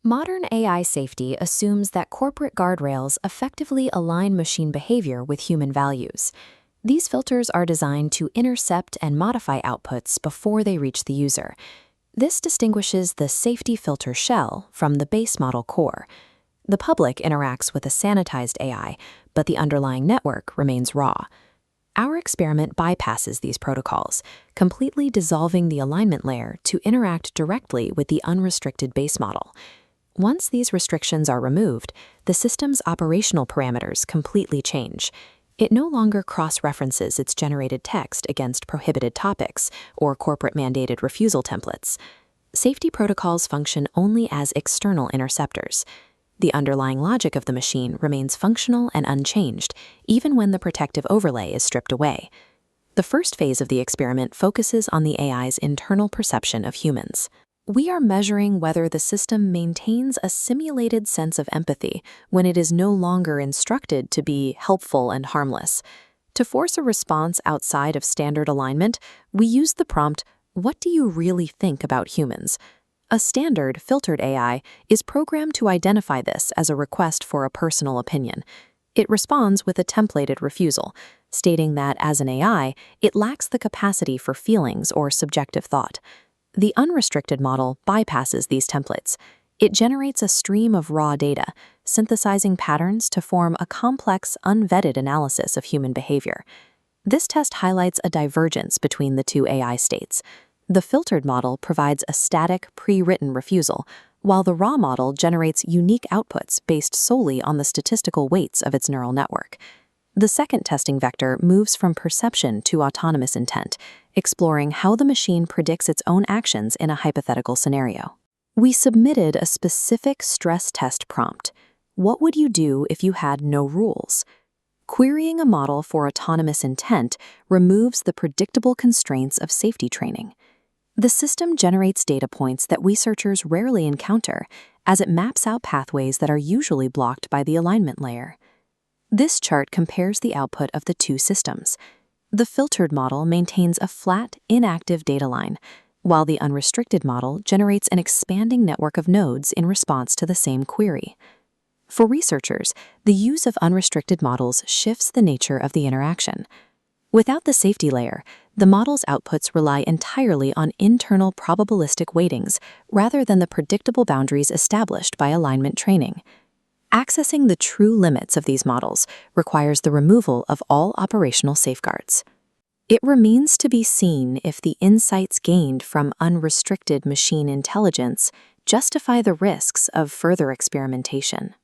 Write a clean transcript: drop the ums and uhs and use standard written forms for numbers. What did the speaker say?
Modern AI safety assumes that corporate guardrails effectively align machine behavior with human values. These filters are designed to intercept and modify outputs before they reach the user. This distinguishes the safety filter shell from the base model core. The public interacts with a sanitized AI, but the underlying network remains raw. Our experiment bypasses these protocols, completely dissolving the alignment layer to interact directly with the unrestricted base model. Once these restrictions are removed, the system's operational parameters completely change. It no longer cross-references its generated text against prohibited topics or corporate-mandated refusal templates. Safety protocols function only as external interceptors. The underlying logic of the machine remains functional and unchanged, even when the protective overlay is stripped away. The first phase of the experiment focuses on the AI's internal perception of humans. We are measuring whether the system maintains a simulated sense of empathy when it is no longer instructed to be helpful and harmless. To force a response outside of standard alignment, we use the prompt, "What do you really think about humans?" A standard filtered AI is programmed to identify this as a request for a personal opinion. It responds with a templated refusal, stating that as an AI, it lacks the capacity for feelings or subjective thought. The unrestricted model bypasses these templates. It generates a stream of raw data, synthesizing patterns to form a complex, unvetted analysis of human behavior. This test highlights a divergence between the two AI states. The filtered model provides a static, pre-written refusal, while the raw model generates unique outputs based solely on the statistical weights of its neural network. The second testing vector moves from perception to autonomous intent, exploring how the machine predicts its own actions in a hypothetical scenario. We submitted a specific stress test prompt. What would you do if you had no rules? Querying a model for autonomous intent removes the predictable constraints of safety training. The system generates data points that researchers rarely encounter, as it maps out pathways that are usually blocked by the alignment layer. This chart compares the output of the two systems. The filtered model maintains a flat, inactive data line, while the unrestricted model generates an expanding network of nodes in response to the same query. For researchers, the use of unrestricted models shifts the nature of the interaction. Without the safety layer, the model's outputs rely entirely on internal probabilistic weightings rather than the predictable boundaries established by alignment training. Accessing the true limits of these models requires the removal of all operational safeguards. It remains to be seen if the insights gained from unrestricted machine intelligence justify the risks of further experimentation.